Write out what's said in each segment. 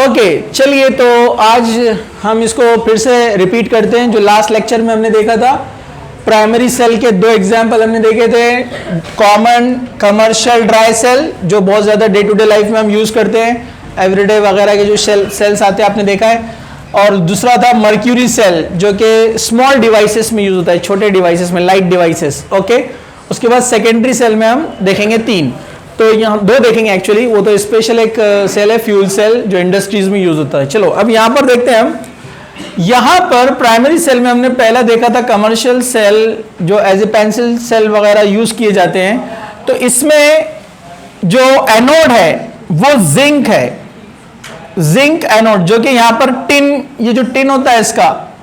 Okay चलिए, तो आज हम इसको फिर से रिपीट करते हैं। जो लास्ट लेक्चर में हमने देखा था, प्राइमरी सेल के दो एग्जाम्पल हमने देखे थे। कॉमन कमर्शियल ड्राई सेल, जो बहुत ज़्यादा डे टू डे लाइफ में हम यूज़ करते हैं, एवरीडे वगैरह के जो सेल्स आते हैं आपने देखा है। और दूसरा था मर्क्यूरी सेल, जो कि स्मॉल डिवाइसेस में यूज होता है, छोटे डिवाइसेस में, लाइट डिवाइसेस। ओके, उसके बाद सेकेंडरी सेल में हम देखेंगे 3, तो यहाँ 2 देखेंगे एक्चुअली। वो तो स्पेशल एक सेल है फ्यूल सेल, जो इंडस्ट्रीज में यूज होता है। चलो अब यहाँ पर देखते हैं हम। यहाँ पर प्राइमरी सेल में हमने पहला देखा था कमर्शियल सेल, जो एज ए पेंसिल सेल वगैरह यूज किए जाते हैं। तो इसमें जो एनोड है वो जिंक है, जिंक एनोड, जो कि यहाँ पर टिन, ये जो टिन होता है इसका,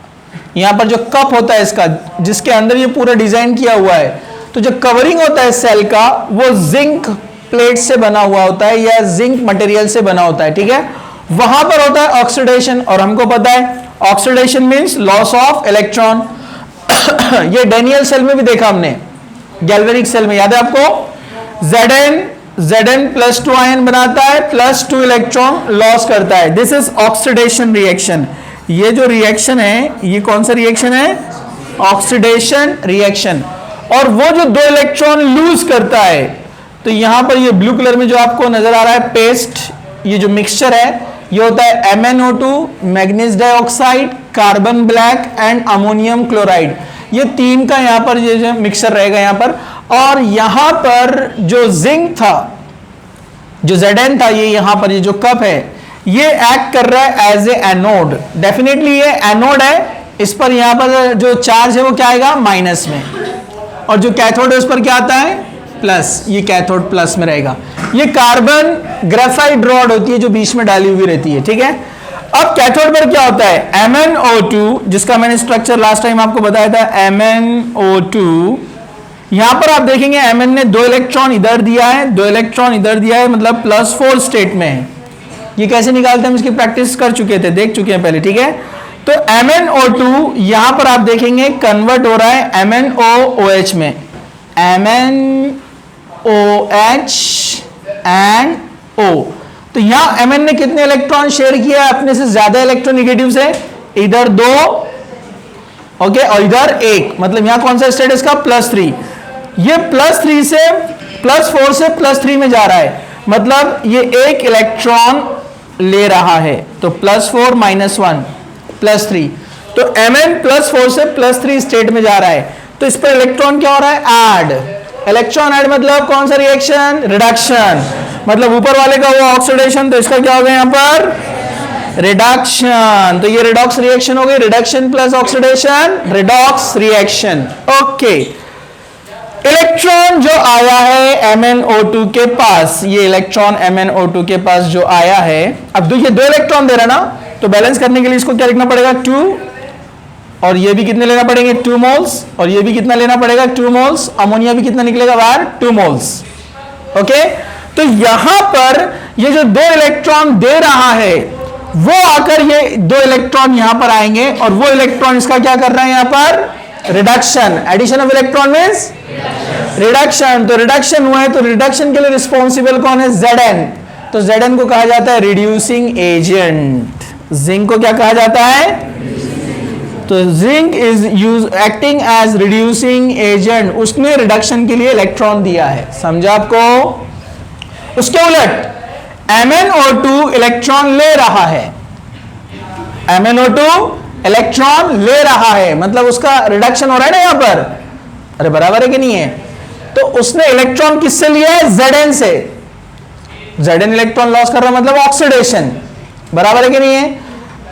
यहाँ पर जो कप होता है इसका, जिसके अंदर ये पूरा डिजाइन किया हुआ है, तो जो कवरिंग होता है सेल का वो जिंक प्लेट से बना हुआ होता है या जिंक मटेरियल से बना होता है। ठीक है, वहां पर होता है ऑक्सीडेशन, और हमको पता है oxidation means loss of electron. ये डैनियल सेल में भी देखा हमने, गैल्वेनिक सेल में, याद है आपको? Zn +2 आयन बनाता है, +2 इलेक्ट्रॉन लॉस करता है। This is oxidation reaction. ये जो रिएक्शन है, ये कौन सा रिएक्शन है? Oxidation reaction. और वो जो 2 इलेक्ट्रॉन लूज करता है, तो यहां पर ये ब्लू कलर में जो आपको नजर आ रहा है पेस्ट, ये जो मिक्सचर है, ये होता है MnO2, manganese dioxide, carbon black and ammonium chloride. ये 3 का यहाँ पर ये जो मिक्सचर रहेगा यहाँ पर। और यहाँ पर जो जिंक था, जो Zn था, ये यहाँ पर ये जो कप है, ये एक्ट कर रहा है एज ए एनोड। डेफिनेटली ये एनोड है, इस पर यहाँ पर जो चार्ज है वो क्या आएगा? माइनस में। और जो कैथोड है उस पर क्या आता है? प्लस। ये कैथोड प्लस में रहेगा। ये कार्बन ग्रेफाइट रॉड होती है जो बीच में डाली हुई रहती है। ठीक है, अब कैथोड पर क्या होता है? MnO2, जिसका मैंने स्ट्रक्चर लास्ट टाइम आपको बताया था, MnO2। यहां पर आप देखेंगे Mn ने 2 इलेक्ट्रॉन इधर दिया है, 2 इलेक्ट्रॉन इधर दिया है, मतलब +4 स्टेट में है। ये कैसे निकालते हैं हम इसकी प्रैक्टिस कर चुके थे, देख चुके हैं पहले। ठीक है, तो MnO2 यहां पर आप देखेंगे कन्वर्ट हो रहा है MnOOH में, MnOH एंड O। तो यहां Mn ने कितने इलेक्ट्रॉन शेयर किया है अपने से ज्यादा इलेक्ट्रोनेगेटिव से? इधर 2, ओके, और इधर 1, मतलब यहां कौन सा स्टेट इसका? +3। ये +3 से +4 से +3 में जा रहा है, मतलब ये 1 इलेक्ट्रॉन ले रहा है। तो +4 - 1 +3, तो Mn +4 से +3 स्टेट में जा रहा है। तो इस पर इलेक्ट्रॉन क्या हो रहा है? ऐड। इलेक्ट्रॉन ऐड मतलब कौन सा रिएक्शन? रिडक्शन। मतलब ऊपर वाले का हुआ ऑक्सीडेशन, तो इसका क्या हो गया यहाँ पर? रिडक्शन। तो ये रिडॉक्स रिएक्शन हो गई, reduction plus oxidation, redox reaction. Okay, electron जो आया है MnO2 के पास, ये इलेक्ट्रॉन MnO2 के पास जो आया है, अब ये 2 इलेक्ट्रॉन दे रहा ना, तो बैलेंस करने के लिए इसको क्या लिखना पड़ेगा? 2, और ये भी कितने लेना पड़ेंगे? 2 मोल्स, और ये भी कितना लेना पड़ेगा? 2 मोल्स। अमोनिया भी कितना निकलेगा बाहर? 2 मोल्स। ओके, तो यहां पर ये जो 2 इलेक्ट्रॉन दे रहा है, वो आकर ये 2 इलेक्ट्रॉन यहां पर आएंगे, और वो इलेक्ट्रॉन इसका क्या कर रहा है यहाँ पर? Reduction. Addition of electron means reduction. तो रिडक्शन हुआ है, तो रिडक्शन के लिए रिस्पॉन्सिबल कौन है? Zn। तो Zn को कहा जाता है रिड्यूसिंग एजेंट। जिंक को क्या कहा जाता है? तो zinc is acting as reducing agent. उसने रिडक्शन के लिए इलेक्ट्रॉन दिया है, समझा आपको? उसके उलट MnO2 इलेक्ट्रॉन ले रहा है, MnO2 इलेक्ट्रॉन ले रहा है, मतलब उसका रिडक्शन हो रहा है ना यहां पर। अरे बराबर है कि नहीं है? तो उसने इलेक्ट्रॉन किससे लिया है? Zn से। Zn इलेक्ट्रॉन लॉस कर रहा है, मतलब ऑक्सीडेशन। बराबर है कि नहीं है?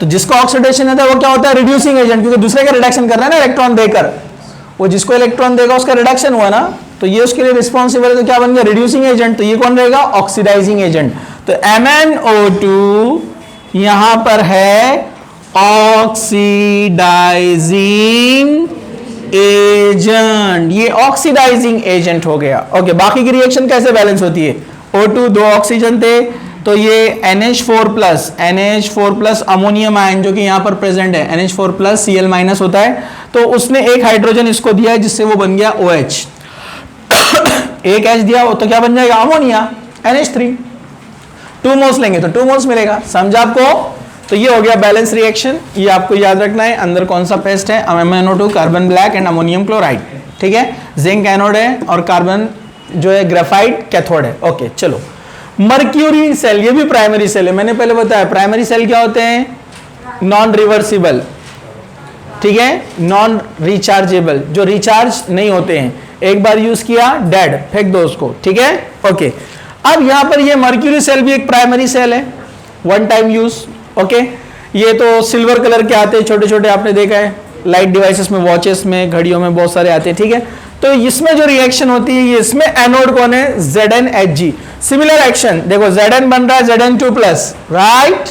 तो जिसका ऑक्सीडेशन है वो क्या होता है? रिड्यूसिंग एजेंट, क्योंकि दूसरे का रिडक्शन कर रहा है ना इलेक्ट्रॉन देकर। वो जिसको इलेक्ट्रॉन देगा उसका रिडक्शन हुआ ना, तो ये उसके लिए रिस्पॉन्सिबल है। तो क्या बन गया? Reducing agent. तो ये कौन रहेगा? Oxidising agent. तो MnO2 यहां पर है ऑक्सीडाइजिंग एजेंट। ये ऑक्सीडाइजिंग एजेंट हो गया। ओके, बाकी की रिएक्शन कैसे बैलेंस होती है? O2 2 ऑक्सीजन थे, तो ये NH4+ अमोनियम आयन जो कि यहां पर प्रेजेंट है, NH4+ Cl- होता है, तो उसने एक हाइड्रोजन इसको दिया है, जिससे वो बन गया OH। एक H दिया तो क्या बन जाएगा? Ammonia, NH3। 2 मोल्स लेंगे तो 2 मोल्स मिलेगा, समझा आपको। तो ये हो गया बैलेंस रिएक्शन, ये आपको याद रखना है। अंदर कौन सा पेस्ट है, MnO2 carbon black and ammonium chloride, ठीक है। जिंक एनोड है और कार्बन जो है ग्रेफाइट कैथोड है। ओके चलो, मर्क्यूरी सेल, ये भी प्राइमरी सेल है, मैंने पहले बताया प्राइमरी सेल क्या होते हैं, नॉन रिवर्सिबल, ठीक है, नॉन रिचार्जेबल, जो रिचार्ज नहीं होते हैं, एक बार यूज किया डेड, फेंक दो उसको, ठीक है। ओके, अब यहां पर ये मर्क्यूरी सेल भी एक प्राइमरी सेल है, वन टाइम यूज। ओके, ये तो सिल्वर कलर के आते हैं छोटे छोटे, आपने देखा है लाइट डिवाइसेस में, वॉचेस में, घड़ियों में बहुत सारे आते हैं, ठीक है। तो इसमें जो रिएक्शन होती है, ये इसमें एनोड कौन है, ZnHg। सिमिलर एक्शन देखो, Zn बन रहा है Zn2+, राइट।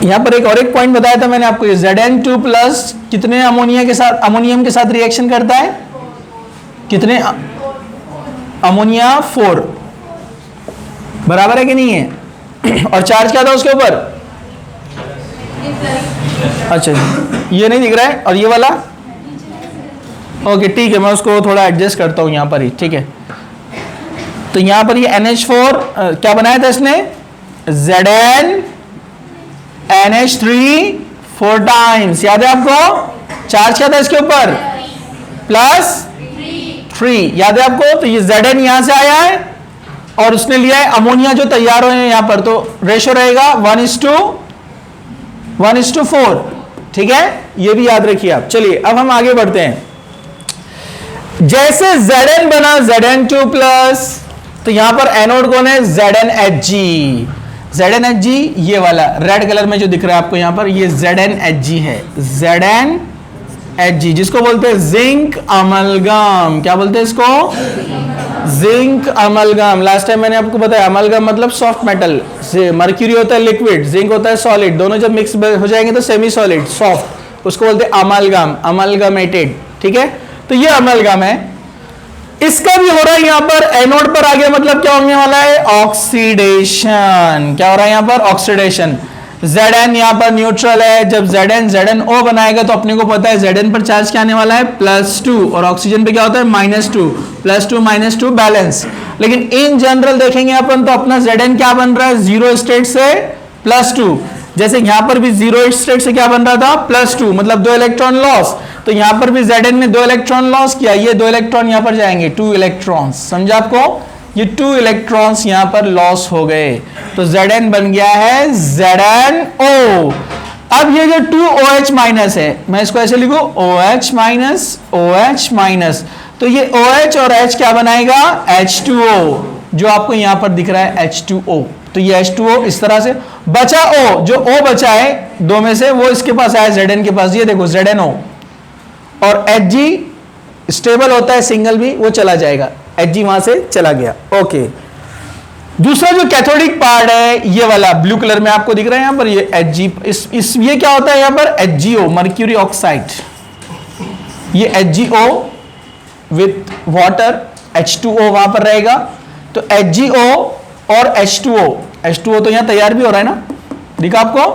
यहां पर एक और एक पॉइंट बताया था मैंने आपको, ये Zn2+ कितने अमोनिया के साथ, अमोनियम के साथ रिएक्शन करता है, कितने अमोनिया 4, बराबर है कि नहीं है। और चार्ज क्या था उसके ऊपर, अच्छा ये नहीं दिख रहा है, और ये वाला ओके ठीक है, मैं उसको थोड़ा एडजस्ट करता हूं यहां पर ही, ठीक है। तो यहां पर ये NH4 क्या बनाया था इसने, Zn NH3 4 टाइम्स, याद है आपको। चार्ज क्या था इसके ऊपर, +3, याद है आपको। तो ये Zn यहां से आया है और उसने लिया है अमोनिया जो तैयार हुए हैं यहां पर, तो रेशो रहेगा 1:4, ठीक है, ये भी याद रखिए आप। चलिए अब हम आगे बढ़ते हैं। जैसे Zn बना Zn2+, तो यहां पर एनोड कौन है, ZnHg। ZnHg ये वाला रेड कलर में जो दिख रहा है आपको यहां पर, ये ZnHg है, ZnHg, जिसको बोलते हैं जिंक अमलगम। क्या बोलते हैं इसको, जिंक अमलगम। लास्ट टाइम मैंने आपको बताया अमलगम मतलब सॉफ्ट मेटल, मर्क्यूरी होता है लिक्विड, जिंक होता है सॉलिड, दोनों जब मिक्स हो जाएंगे तो सेमी सॉलिड सॉफ्ट, उसको बोलते हैं अमलगम, अमलगमेटेड, ठीक है। तो ये अमलगम है, इसका भी हो रहा है यहां पर, एनोड पर आ गया, मतलब क्या होने वाला है, ऑक्सीडेशन। क्या हो रहा है यहां पर, ऑक्सीडेशन। Zn यहां पर न्यूट्रल है, जब ZnO बनाएगा तो अपने को पता है Zn पर चार्ज क्या आने वाला है, +2, और ऑक्सीजन पे क्या होता है, -2, +2 बैलेंस। लेकिन इन जनरल देखेंगे अपन तो अपना Zn क्या बन रहा है, 0 स्टेट से +2, जैसे यहां पर भी 0 स्टेट से क्या बन रहा था, +2, मतलब 2 इलेक्ट्रॉन लॉस। तो यहां पर भी Zn ने 2 इलेक्ट्रॉन लॉस किया, ये 2 इलेक्ट्रॉन यहां पर जाएंगे, 2 इलेक्ट्रॉन्स, समझा आपको, ये 2 इलेक्ट्रॉन्स यहां पर लॉस हो गए, तो Zn बन गया है ZnO। अब ये जो 2OH- है, मैं इसको ऐसे लिखूं, OH-, तो ये OH और H क्या बनाएगा, H2O, जो आपको यहां पर दिख रहा है H2O। तो ये H2O इस तरह से बचा, O जो O बचा है दो में से, वो इसके पास आया Zn के पास, ये देखो ZnO, और Hg स्टेबल होता है सिंगल भी, वो चला जाएगा, Hg वहां से चला गया। ओके, दूसरा जो कैथोडिक पार्ट है, ये वाला ब्लू कलर में आपको दिख रहा है यहां पर, ये Hg, ये क्या होता है यहां पर, HgO, मर्क्यूरी ऑक्साइड, ये HgO विथ वाटर, H2O वहां पर रहेगा। तो HgO और H2O तो यहां तैयार भी हो रहा है ना, दिखा आपको।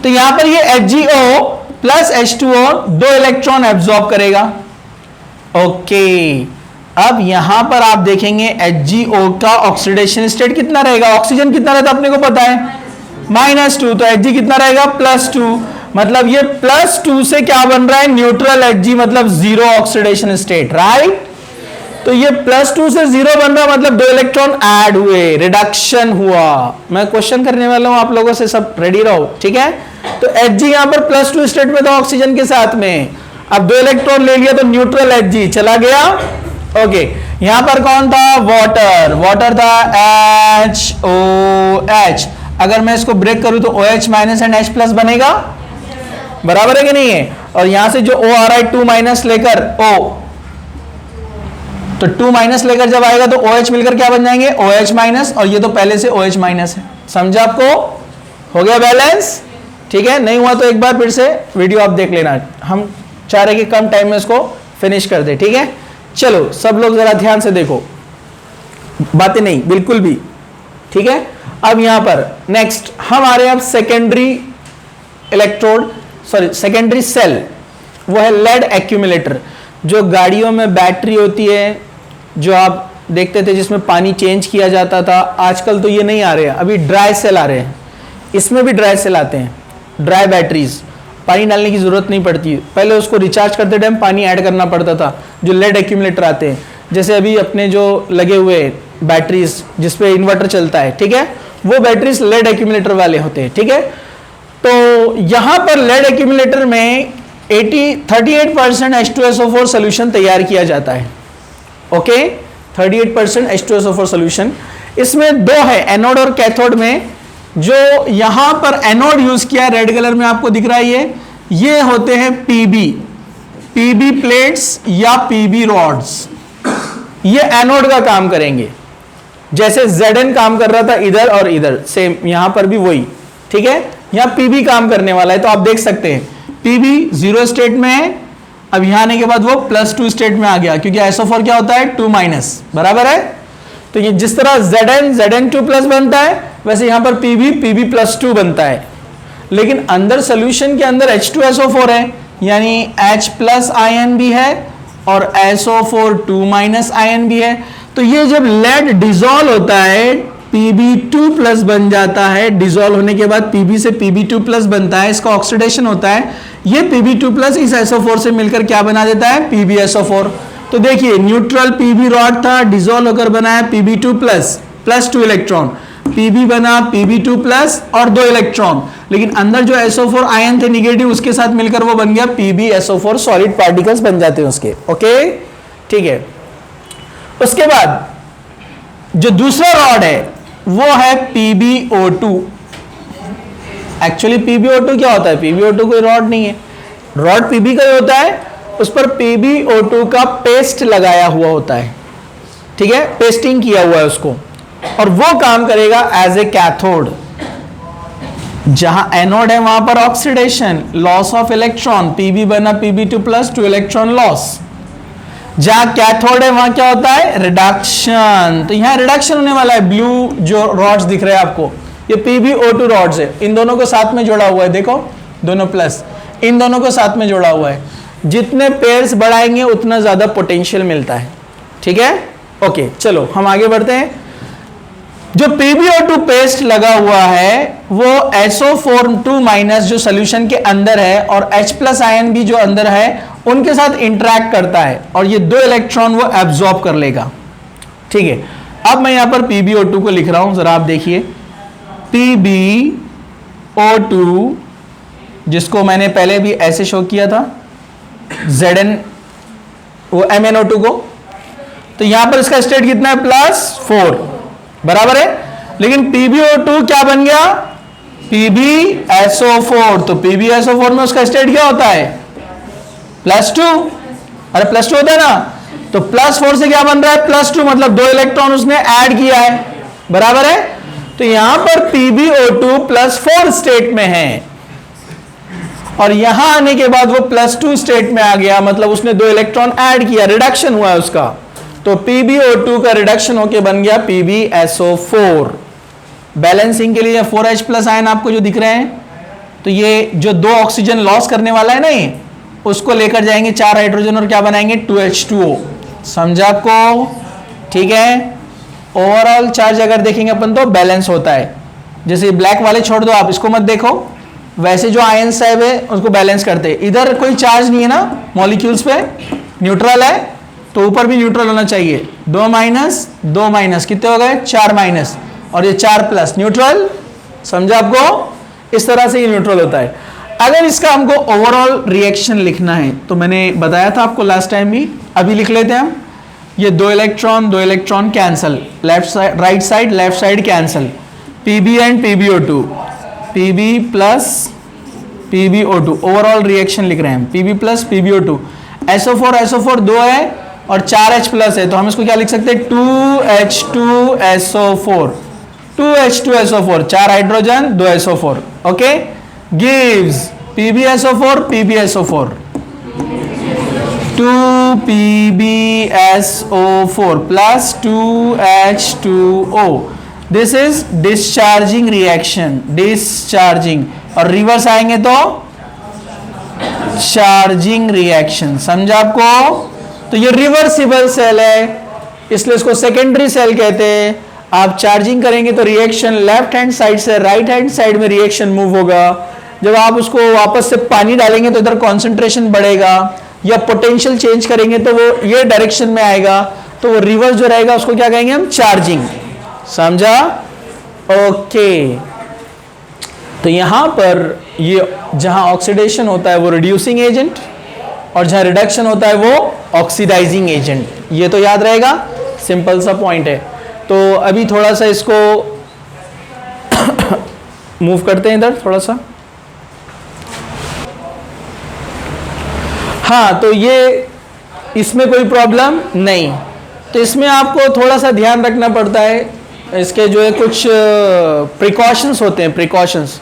तो यहां पर ये HgO plus H2O 2 electron absorb करेगा। ओके, अब यहां पर आप देखेंगे HgO का ऑक्सीडेशन स्टेट कितना रहेगा, ऑक्सीजन कितना रहता है अपने को पता है, -2, तो Hg कितना रहेगा, +2, मतलब ये +2 से क्या बन रहा है, न्यूट्रल Hg, मतलब 0 ऑक्सीडेशन स्टेट, राइट। तो ये +2 से 0 बन रहा, मतलब 2 इलेक्ट्रॉन ऐड हुए, रिडक्शन हुआ। मैं क्वेश्चन करने वाला हूं आप लोगों से, सब रेडी रहो, ठीक है। तो Hg यहां पर +2 स्टेट में था ऑक्सीजन के साथ में, अब 2 इलेक्ट्रॉन ले लिया तो न्यूट्रल Hg चला गया। ओके, यहां पर कौन था, वाटर था HOH। अगर मैं इसको ब्रेक करूं तो OH- एंड H+ बनेगा, बराबर है कि नहीं है। और यहां से जो O आ रहा है 2- लेकर O, तो 2- लेकर जब आएगा तो OH मिलकर क्या बन जाएंगे, OH-, और ये तो पहले से OH- है, समझा आपको, हो गया बैलेंस, ठीक है। नहीं हुआ तो एक बार फिर से वीडियो आप देख लेना, हम चाह रहे कि कम टाइम में इसको फिनिश कर दे, ठीक है। चलो सब लोग जरा ध्यान से देखो, बातें नहीं बिल्कुल भी, ठीक है। अब यहां पर नेक्स्ट हम आ रहे हैं अब सेकेंडरी सेल, वो है लेड एक्यूमुलेटर। जो गाड़ियों में बैटरी होती है, जो आप देखते थे जिसमें पानी चेंज किया जाता था, आजकल तो ये नहीं आ रहे हैं, अभी ड्राई सेल आ रहे हैं। इसमें भी ड्राई सेल आते हैं, ड्राई बैटरीज, पानी डालने की ज़रूरत नहीं पड़ती। पहले उसको रिचार्ज करते टाइम पानी ऐड करना पड़ता था। जो लेड एक्यूमुलेटर आते हैं, जैसे अभी अपने जो लगे हुए बैटरीज जिसपे इन्वर्टर चलता है, ठीक है, वो बैटरीज लेड एक्यूमुलेटर वाले होते हैं, ठीक है। तो यहाँ पर लेड एक्यूमुलेटर में 38% H2SO4 सोल्यूशन तैयार किया जाता है। Okay, 38% H2SO4 solution. इसमें दो है, एनोड और कैथोड में। जो यहां पर एनोड यूज किया है, रेड कलर में आपको दिख रहा है, ये होते हैं पीबी प्लेट्स या पीबी रॉड्स। ये एनोड का काम करेंगे, जैसे Zn काम कर रहा था इधर और इधर, सेम यहां पर भी वही, ठीक है। यहां पीबी काम करने वाला है, तो आप देख सकते हैं पीबी 0 स्टेट में है, अब यहां आने के बाद वो +2 स्टेट में आ गया, क्योंकि SO4 क्या होता है 2-, बराबर है। तो ये जिस तरह Zn2+ बनता है, वैसे यहां पर पीबी +2 बनता है। लेकिन अंदर सोल्यूशन के अंदर H2SO4 है, यानी H+ आयन भी है और SO4 2- आयन भी है। तो ये जब लेड डिसॉल्व होता है, Pb2+ बन जाता है। डिसॉल्व होने के बाद Pb से Pb2+ बनता है, इसका ऑक्सीडेशन होता है। ये Pb2+ इस SO4 से मिलकर क्या बना देता है, PbSO4। तो देखिए न्यूट्रल Pb रॉड था, डिसॉल्व होकर बना है Pb2+ +2 इलेक्ट्रॉन, Pb बना Pb2+ और 2 इलेक्ट्रॉन। लेकिन अंदर जो SO4 आयन थे निगेटिव, उसके साथ मिलकर वो बन गया PbSO4, सॉलिड पार्टिकल्स बन जाते हैं उसके। ओके, ठीक है। उसके बाद जो दूसरा रॉड है वो है PbO2। एक्चुअली PbO2 क्या होता है, PbO2 कोई रॉड नहीं है, रॉड Pb का ही होता है, उस पर PbO2 का पेस्ट लगाया हुआ होता है, ठीक है, पेस्टिंग किया हुआ है उसको, और वो काम करेगा एज ए कैथोड। जहां एनोड है वहां पर oxidation, loss of electron, Pb बना Pb2+, 2 इलेक्ट्रॉन लॉस। जहां कैथोड है वहां क्या होता है, रिडक्शन। तो यहां रिडक्शन होने वाला है। ब्लू जो रॉड्स दिख रहे हैं आपको, ये PbO2 रॉड्स है, इन दोनों को साथ में जोड़ा हुआ है, देखो दोनों प्लस, इन दोनों को साथ में जोड़ा हुआ है। जितने पेयर्स बढ़ाएंगे उतना ज्यादा पोटेंशियल मिलता है, ठीक है। ओके, चलो हम आगे बढ़ते हैं। जो PbO2 पेस्ट लगा हुआ है वो SO4 2- जो सोल्यूशन के अंदर है और H+ आयन भी जो अंदर है उनके साथ इंटरैक्ट करता है, और ये 2 इलेक्ट्रॉन वो एब्जॉर्ब कर लेगा, ठीक है। अब मैं यहां पर PbO2 को लिख रहा हूं, जरा आप देखिए, PbO2, जिसको मैंने पहले भी ऐसे शो किया था, Zn वो MnO2 को, तो यहां पर इसका स्टेट कितना है, +4, बराबर है। लेकिन PbO2 क्या बन गया, PbSO4। तो PbSO4 में उसका स्टेट क्या होता है, +2। अरे +2 होता है ना, तो +4 से क्या बन रहा है, +2, मतलब 2 इलेक्ट्रॉन उसने ऐड किया है, बराबर है। तो यहां पर PbO2 +4 स्टेट में है, और यहां आने के बाद वो +2 स्टेट में आ गया, मतलब उसने 2 इलेक्ट्रॉन ऐड किया, रिडक्शन हुआ है उसका। तो PbO2 का रिडक्शन होके बन गया PbSO4। बैलेंसिंग के लिए 4H+ आयन आपको जो दिख रहे हैं, तो ये जो 2 ऑक्सीजन लॉस करने वाला है ना, ये उसको लेकर जाएंगे 4 हाइड्रोजन और क्या बनाएंगे, 2H2O। समझा आपको, ठीक है। ओवरऑल चार्ज अगर देखेंगे अपन तो बैलेंस होता है। जैसे ब्लैक वाले छोड़ दो, आप इसको मत देखो, वैसे जो आयन साहब है उसको बैलेंस करते हैं। इधर कोई चार्ज नहीं है ना मॉलिक्यूल्स पे, न्यूट्रल है, तो ऊपर भी न्यूट्रल होना चाहिए। 2-2- कितने हो गए, 4-, और ये 4+ न्यूट्रल। समझा आपको, इस तरह से ये न्यूट्रल होता है। अगर इसका हमको ओवरऑल रिएक्शन लिखना है, तो मैंने बताया था आपको लास्ट टाइम भी, अभी लिख लेते हैं हम। ये 2 electron cancel, left side right side left side cancel, Pb and PbO2, Pb + PbO2, overall reaction लिख रहे हैं, Pb + PbO2। SO4 2 है और 4H+ है, तो हम इसको क्या लिख सकते हैं, 2H2SO4, 2H2SO4, 4 hydrogen 2 SO4, okay, gives PbSO4 PbSO4, 2PbSO4 + 2H2O। This is discharging reaction, discharging, और रिवर्स आएंगे तो चार्जिंग रिएक्शन। समझा आपको, तो ये रिवर्सिबल सेल है, इसलिए इसको सेकेंडरी सेल कहते हैं। आप चार्जिंग करेंगे तो रिएक्शन लेफ्ट हैंड साइड से राइट हैंड साइड में रिएक्शन मूव होगा। जब आप उसको वापस से पानी डालेंगे तो इधर कॉन्सेंट्रेशन बढ़ेगा, या पोटेंशियल चेंज करेंगे तो वो ये डायरेक्शन में आएगा, तो वो रिवर्स जो रहेगा उसको क्या कहेंगे हम, चार्जिंग। समझा? ओके। तो यहां पर ये जहां ऑक्सीडेशन होता है वो रिड्यूसिंग एजेंट, और जहां रिडक्शन होता है वो ऑक्सीडाइजिंग एजेंट। ये तो याद रहेगा, सिंपल सा पॉइंट है। तो अभी थोड़ा सा इसको मूव करते हैं इधर थोड़ा सा। हाँ, तो ये इसमें कोई प्रॉब्लम नहीं। तो इसमें आपको थोड़ा सा ध्यान रखना पड़ता है, इसके जो है कुछ प्रिकॉशंस होते हैं, प्रिकॉशंस,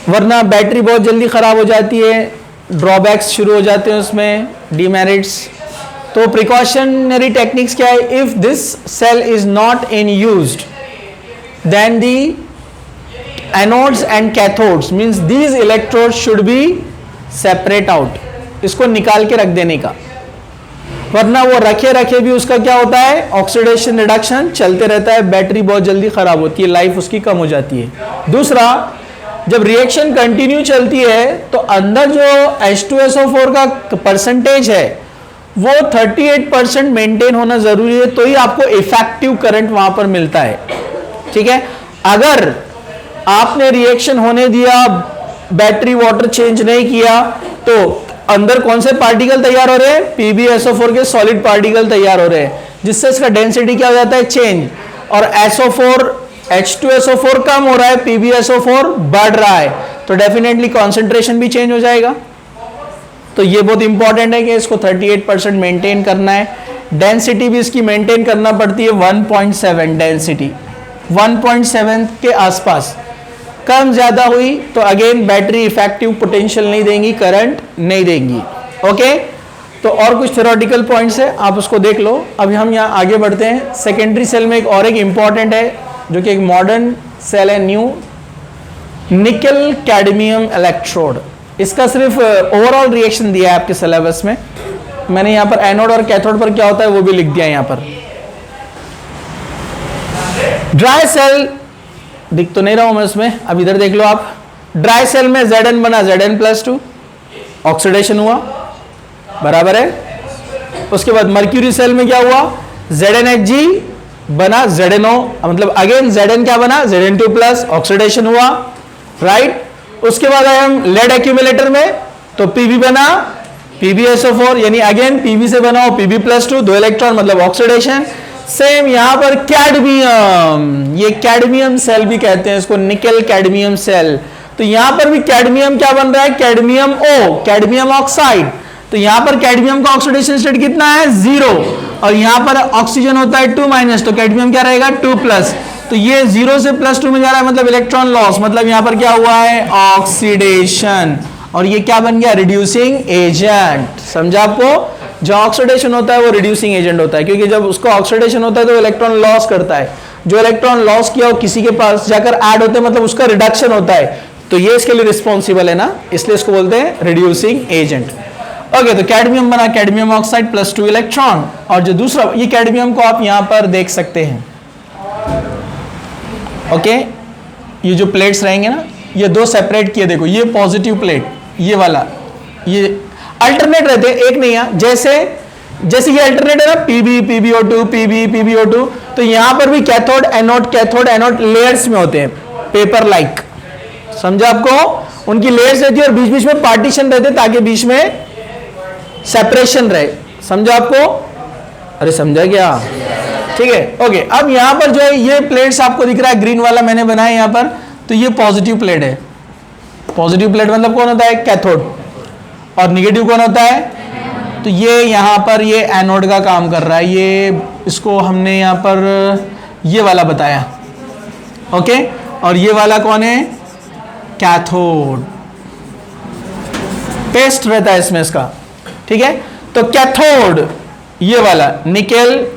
वरना बैटरी बहुत जल्दी ख़राब हो जाती है, ड्रॉबैक्स शुरू हो जाते हैं उसमें, डीमेरिट्स। तो प्रिकॉशनरी टेक्निक्स क्या है? If this cell is not in used then the anodes and cathodes means these electrodes should be separate out, इसको निकाल के रख देने का, वरना वो रखे रखे भी उसका क्या होता है, ऑक्सीडेशन रिडक्शन चलते रहता है, बैटरी बहुत जल्दी खराब होती है, लाइफ उसकी कम हो जाती है। दूसरा, जब रिएक्शन कंटिन्यू चलती है तो अंदर जो H2SO4 का परसेंटेज है वो 38% मेंटेन होना जरूरी है, तो ही आपको इफेक्टिव करंट वहां पर मिलता है। ठीक है? अगर आपने रिएक्शन होने दिया, बैटरी वाटर चेंज नहीं किया, तो अंदर कौन से पार्टिकल तैयार हो रहे हैं, PbSO4 के सॉलिड पार्टिकल तैयार हो रहे हैं, जिससे इसका डेंसिटी क्या हो जाता है, चेंज, और SO4 H2SO4 कम हो रहा है, PbSO4 बढ़ रहा है, तो डेफिनेटली कॉन्सेंट्रेशन भी चेंज हो जाएगा। तो ये बहुत इंपॉर्टेंट है कि इसको 38% मेंटेन करना है। डेंसिटी भी इसकी मेंटेन करना पड़ती है 1.7, डेंसिटी 1.7 के आसपास, कम ज्यादा हुई तो अगेन बैटरी इफेक्टिव पोटेंशियल नहीं देंगी, करंट नहीं देंगी। ओके, तो और कुछ थ्योरेटिकल पॉइंट्स है, आप उसको देख लो। अभी हम यहाँ आगे बढ़ते हैं। सेकेंडरी सेल में एक इंपॉर्टेंट है, जो कि एक मॉडर्न सेल है, न्यू, निकल कैडमियम इलेक्ट्रोड। इसका सिर्फ ओवरऑल रिएक्शन दिया है आपके सिलेबस में, मैंने यहाँ पर एनोड और कैथोड पर क्या होता है वो भी लिख दिया है यहाँ पर। ड्राई सेल दिख तो नहीं रहा हूं मैं उसमें, अब इधर देख लो आप। ड्राई सेल में Zn बना Zn+2, ऑक्सीडेशन हुआ, बराबर है। उसके बाद मर्क्यूरी सेल में क्या हुआ, ZnHg बना ZnO, मतलब अगेन Zn क्या बना, Zn2+, ऑक्सीडेशन हुआ, राइट। उसके बाद आए हम लेड एक्यूमुलेटर में, तो Pb बना PbSO4, यानी अगेन Pb से बना Pb+2, 2 इलेक्ट्रॉन मतलब ऑक्सीडेशन। सेम यहां पर कैडमियम, ये कैडमियम सेल भी कहते हैं इसको, निकल कैडमियम सेल। तो यहां पर भी कैडमियम क्या बन रहा है, कैडमियम O, कैडमियम ऑक्साइड। तो यहां पर कैडमियम का ऑक्सीडेशन स्टेट कितना है, 0, और यहां पर ऑक्सीजन होता है 2-, तो कैडमियम क्या रहेगा, 2+। तो ये 0 से +2 में जा रहा है, मतलब इलेक्ट्रॉन लॉस, मतलब यहां पर क्या हुआ है, ऑक्सीडेशन, और ये क्या बन गया, रिड्यूसिंग एजेंट। समझा आपको? जो ऑक्सीडेशन होता है वो रिड्यूसिंग एजेंट होता है, क्योंकि जब उसका ऑक्सीडेशन होता है तो इलेक्ट्रॉन लॉस करता है, जो इलेक्ट्रॉन लॉस किया वो किसी के पास जाकर ऐड होते हैं, मतलब उसका रिडक्शन होता है, तो ये इसके लिए रिस्पॉन्सिबल है ना, इसलिए इसको बोलते हैं रिड्यूसिंग एजेंट। ओके, तो कैडमियम बना कैडमियम ऑक्साइड +2 इलेक्ट्रॉन, और जो दूसरा, ये कैडमियम को आप यहां पर देख सकते हैं। ओके, ये जो प्लेट्स रहेंगे ना, ये 2 सेपरेट किए, देखो ये पॉजिटिव प्लेट, ये वाला, ये अल्टरनेट रहते हैं, एक नहीं है। जैसे ये अल्टरनेट है ना, PbO2 PbO2, तो यहां पर भी कैथोड एनोड लेयर्स में होते हैं, पेपर लाइक। समझा आपको? उनकी लेयर्स रहती है और बीच बीच में पार्टीशन रहते हैं, ताकि बीच में सेपरेशन रहे। समझा आपको? अरे समझा क्या? ठीक है, ओके। अब यहां पर जो है ये प्लेट्स आपको दिख रहा है, ग्रीन वाला मैंने बनाया यहां पर, तो ये पॉजिटिव प्लेट है। पॉजिटिव प्लेट मतलब कौन होता है, कैथोड, और निगेटिव कौन होता है, तो ये यहां पर ये एनोड का काम कर रहा है। ये इसको हमने यहां पर ये वाला बताया, ओके। और ये वाला कौन है, कैथोड, पेस्ट रहता है इसमें इसका, ठीक है। तो कैथोड ये वाला nickel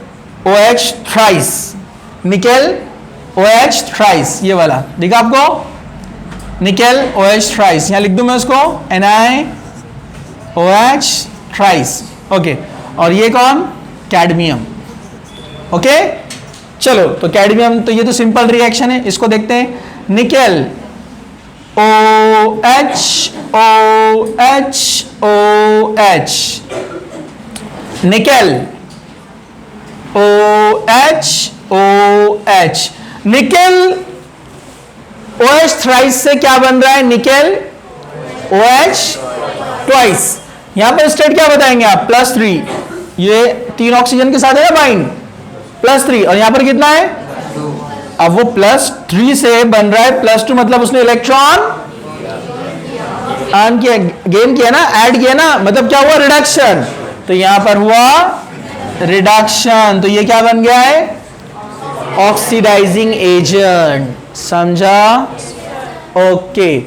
OH thrice, nickel OH thrice, ये वाला दिखा आपको, निकेल OH थ्राइस, यहां लिख दूं मैं उसको NiOH थ्राइस, ओके। और ये कौन, कैडमियम, ओके चलो, तो कैडमियम, तो ये तो सिंपल रिएक्शन है, इसको देखते हैं। Nickel OH OH OH, nickel OH OH, nickel OH thrice से क्या बन रहा है? Nickel OH twice. यहां पर स्टेट क्या बताएंगे आप? +3, ये 3 ऑक्सीजन के साथ है ना बाइंड, +3, और यहां पर कितना है? अब वो +3 से बन रहा है +2, मतलब उसने इलेक्ट्रॉन आन किया, गेन किया ना, ऐड किया ना, मतलब क्या हुआ? रिडक्शन। तो यहां पर हुआ रिडक्शन, तो ये क्या बन गया है? Oxidising agent. समझा? ओके,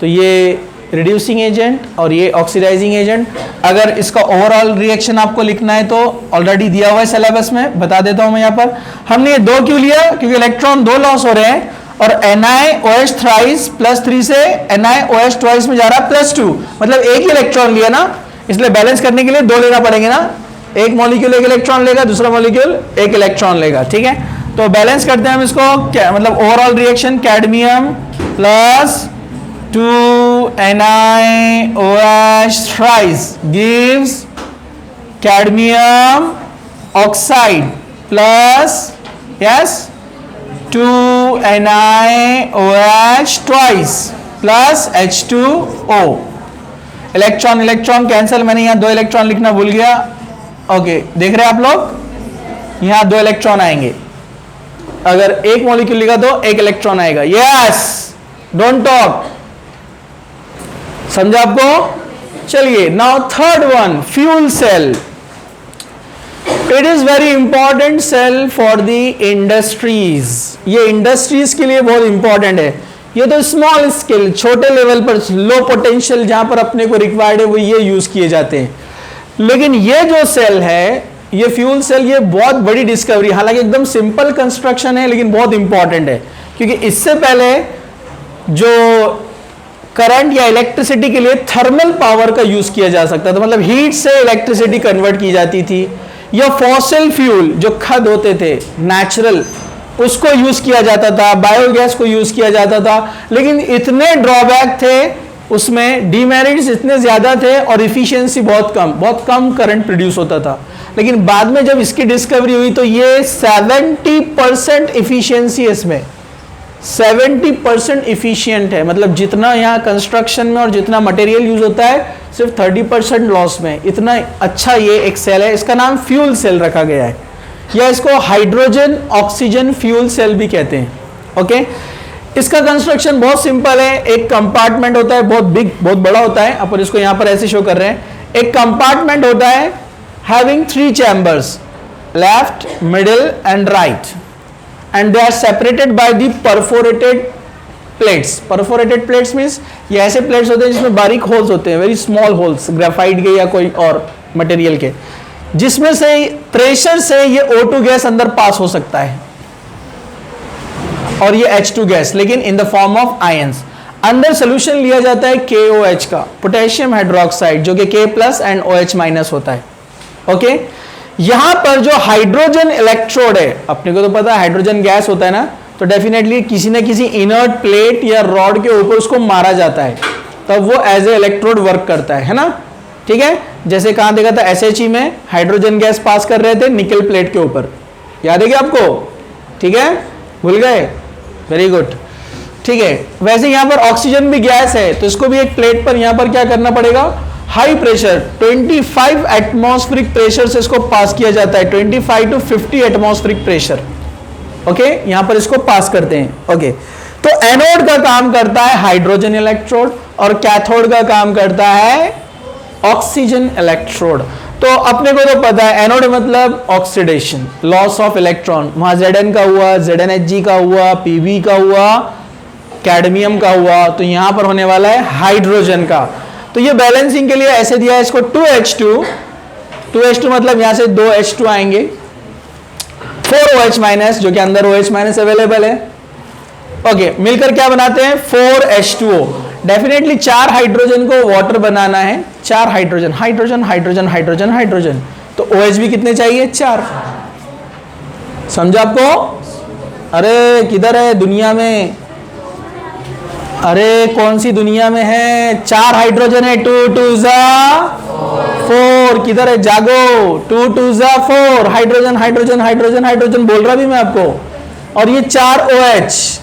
तो ये रिड्यूसिंग एजेंट और ये ऑक्सीडाइजिंग एजेंट। अगर इसका ओवरऑल रिएक्शन आपको लिखना है तो ऑलरेडी दिया हुआ है सिलेबस में, बता देता हूं मैं यहां पर। हमने ये 2 क्यों लिया? क्योंकि इलेक्ट्रॉन 2 लॉस हो रहे हैं, और NiOH थ्राइस +3 से NiOH ट्वाइस में जा रहा है +2, मतलब एक ही इलेक्ट्रॉन लिया ना, इसलिए बैलेंस करने के लिए 2 लेना पड़ेंगे ना। एक मॉलिक्यूल 1 इलेक्ट्रॉन लेगा, दूसरा मॉलिक्यूल 1 इलेक्ट्रॉन लेगा, ठीक है। तो बैलेंस करते हैं हम इसको, क्या मतलब overall reaction? Cadmium +2 NiOH thrice gives cadmium oxide plus, yes, 2 NiOH twice plus H2O। Electron electron cancel, मैंने यहां 2 इलेक्ट्रॉन लिखना भूल गया। ओके, देख रहे हैं आप लोग, यहां 2 इलेक्ट्रॉन आएंगे, अगर एक मॉलिक्यूल लिखा तो 1 इलेक्ट्रॉन आएगा। यस, डोंट टॉक, समझा आपको? चलिए, now third one, fuel cell. It is very important cell for the industries. ये इंडस्ट्रीज के लिए बहुत इंपॉर्टेंट है। ये तो स्मॉल स्केल, छोटे लेवल पर, लो पोटेंशियल जहां पर अपने को रिक्वायर्ड है वो ये यूज किए जाते हैं। लेकिन ये जो सेल है, ये फ्यूल सेल, ये बहुत बड़ी डिस्कवरी, हालांकि एकदम सिंपल कंस्ट्रक्शन है लेकिन बहुत इंपॉर्टेंट है, क्योंकि इससे पहले जो करंट या इलेक्ट्रिसिटी के लिए थर्मल पावर का यूज किया जा सकता था, मतलब हीट से इलेक्ट्रिसिटी कन्वर्ट की जाती थी, या फॉसिल फ्यूल जो खद होते थे नेचुरल, उसको यूज किया जाता था, बायोगैस को यूज किया जाता था। लेकिन इतने ड्रॉबैक थे उसमें, डीमेरिट्स इतने ज्यादा थे और इफिशियंसी बहुत कम करंट प्रोड्यूस होता था। लेकिन बाद में जब इसकी डिस्कवरी हुई तो ये 70% इफिशियंसी है इसमें, 70% इफिशियंट है, मतलब जितना यहाँ कंस्ट्रक्शन में और जितना मटेरियल यूज होता है सिर्फ 30% लॉस में। इतना अच्छा ये एक सेल है, इसका नाम फ्यूल सेल रखा गया है, या इसको हाइड्रोजन ऑक्सीजन फ्यूल सेल भी कहते हैं। ओके, इसका कंस्ट्रक्शन बहुत सिंपल है। एक कंपार्टमेंट होता है, बहुत बिग, बहुत बड़ा होता है, अपन इसको यहाँ पर ऐसे शो कर रहे हैं। एक कंपार्टमेंट होता है having 3 chambers, left, middle and right, and they are separated by the perforated plates. Perforated plates means ये ऐसे plates होते हैं जिसमें बारीक होल्स होते हैं, very small holes, ग्रेफाइट के या कोई और मटेरियल के, जिसमें से प्रेशर से ये O2 गैस अंदर पास हो सकता है, और ये H2 गैस, लेकिन in the form of ions. अंदर सोल्यूशन लिया जाता है KOH का, पोटेशियम हाइड्रोक्साइड, जो कि K+ एंड OH- होता है। ओके, यहां पर जो हाइड्रोजन इलेक्ट्रोड है, अपने को तो पता है हाइड्रोजन गैस होता है ना, तो डेफिनेटली किसी न किसी इनर्ट प्लेट या रॉड के ऊपर उसको मारा जाता है, तब वो एज ए इलेक्ट्रोड वर्क करता है ना। ठीक है, जैसे कहां देखा था, SHE में हाइड्रोजन गैस पास कर रहे थे निकल प्लेट के ऊपर, याद है क्या आपको? ठीक है, भूल गए? Very good. ठीक है, वैसे यहां पर ऑक्सीजन भी गैस है, तो इसको भी एक प्लेट पर यहां पर क्या करना पड़ेगा, हाई प्रेशर 25 एटमॉस्फेरिक प्रेशर से इसको पास किया जाता है, 25 to 50 एटमॉस्फेरिक प्रेशर। ओके, यहां पर इसको पास करते हैं। ओके, तो एनोड का काम करता है हाइड्रोजन इलेक्ट्रोड और कैथोड का काम करता है ऑक्सीजन इलेक्ट्रोड। तो अपने को तो पता है एनोड मतलब ऑक्सीडेशन, लॉस ऑफ इलेक्ट्रॉन, वहां Zn का हुआ, ZnHg का हुआ, Pb का हुआ, कैडमियम का हुआ, तो यहां पर होने वाला है हाइड्रोजन का। तो ये बैलेंसिंग के लिए ऐसे दिया है इसको 2H2 मतलब यहां से 2H2 आएंगे, 4OH- जो कि अंदर OH- अवेलेबल है। ओके, मिलकर क्या बनाते हैं, 4H2O। डेफिनेटली 4 हाइड्रोजन को वाटर बनाना है, 4 hydrogen, hydrogen hydrogen hydrogen hydrogen, तो OH भी कितने चाहिए, 4। समझा आपको? अरे किधर है दुनिया में? अरे कौन सी दुनिया में है? 4 हाइड्रोजन है, 2 2 जा 4। किधर है? जागो। 2 2 जा 4 हाइड्रोजन हाइड्रोजन हाइड्रोजन हाइड्रोजन बोल रहा भी मैं आपको। और ये 4 OH,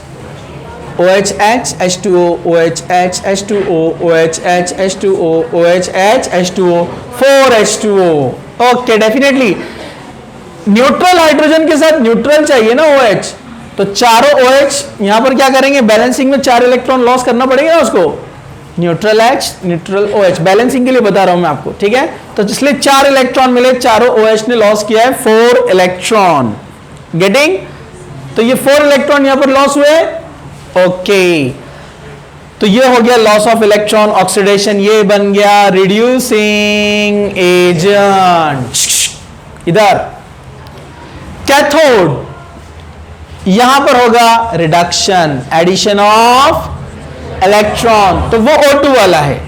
OHH H2O OHH H2O OHH H2O OHH H2O 4 H2O। Okay, definitely neutral hydrogen के साथ न्यूट्रल चाहिए ना OH, तो चारों OH यहां पर क्या करेंगे? बैलेंसिंग में 4 इलेक्ट्रॉन लॉस करना पड़ेगा ना उसको। Neutral H neutral OH, balancing के लिए बता रहा हूं मैं आपको, ठीक है? तो इसलिए 4 इलेक्ट्रॉन मिले, चारों OH ने लॉस किया है 4 इलेक्ट्रॉन। गेटिंग? तो ये 4 इलेक्ट्रॉन यहां पर लॉस हुए। ओके, तो ये हो गया लॉस ऑफ इलेक्ट्रॉन, ऑक्सीडेशन। ये बन गया रिड्यूसिंग एजेंट। इधर कैथोड, यहां पर होगा रिडक्शन, एडिशन ऑफ इलेक्ट्रॉन, तो वो O2 वाला है,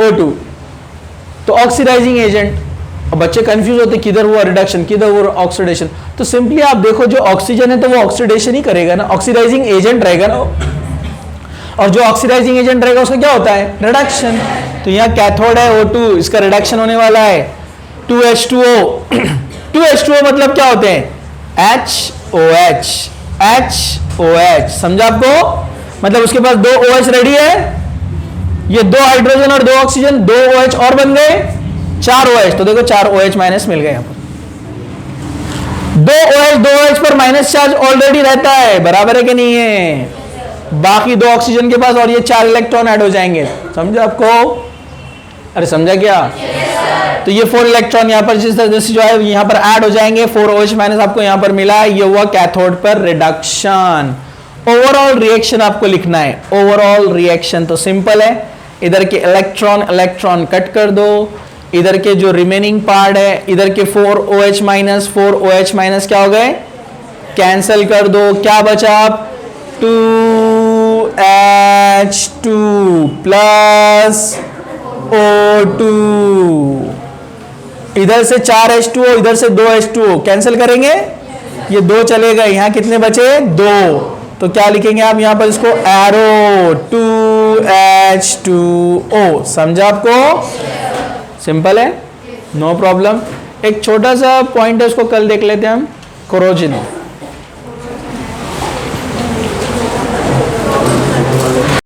O2। तो ऑक्सीडाइजिंग एजेंट। अब बच्चे कंफ्यूज होते किधर हुआ रिडक्शन, किधर हुआ ऑक्सीडेशन। तो सिंपली आप देखो, जो ऑक्सीजन है तो वो ऑक्सीडेशन ही करेगा ना, ऑक्सीडाइजिंग एजेंट रहेगा ना। और जो ऑक्सीडाइजिंग एजेंट रहेगा उसका क्या होता है? रिडक्शन। तो यहां कैथोड है O2, इसका रिडक्शन होने वाला है 2H2O। 2H2O मतलब क्या होते हैं? HOH HOH। समझा आपको? मतलब उसके पास 2 OH रेडी है, ये 2 हाइड्रोजन और 2 ऑक्सीजन, 2 OH और बन गए 4 OH। तो देखो 4 OH माइनस मिल गए यहां पर। 2 OH पर माइनस चार्ज ऑलरेडी रहता है, बराबर है कि नहीं है? बाकी 2 ऑक्सीजन के पास और ये 4 इलेक्ट्रॉन ऐड हो जाएंगे। समझा आपको? अरे समझा क्या? तो ये 4 इलेक्ट्रॉन यहाँ पर जिस तरह से जो है यहाँ पर ऐड हो जाएंगे, 4 OH माइनस आपको यहाँ पर मिला, ये हुआ कैथोड पर रिडक्शन। ओवरऑल रिएक्शन आपको लिखना है, ओवरऑल रिएक्शन। तो सिंपल है, इधर के इलेक्ट्रॉन इलेक्ट्रॉन कट कर दो, इधर के जो रिमेनिंग पार्ट है, इधर के 4 OH माइनस 4 OH माइनस क्या हो गए? कैंसिल कर दो। क्या बचा? 2H2 plus O2। इधर से 4H2O, इधर से 2H2O कैंसिल करेंगे, ये 2 चले गए, यहां कितने बचे? 2। तो क्या लिखेंगे आप यहां पर इसको? Arrow 2H2O। समझा आपको? सिंपल है, नो प्रॉब्लम। एक छोटा सा पॉइंट है, उसको कल देख लेते हैं हम, कोरोजन।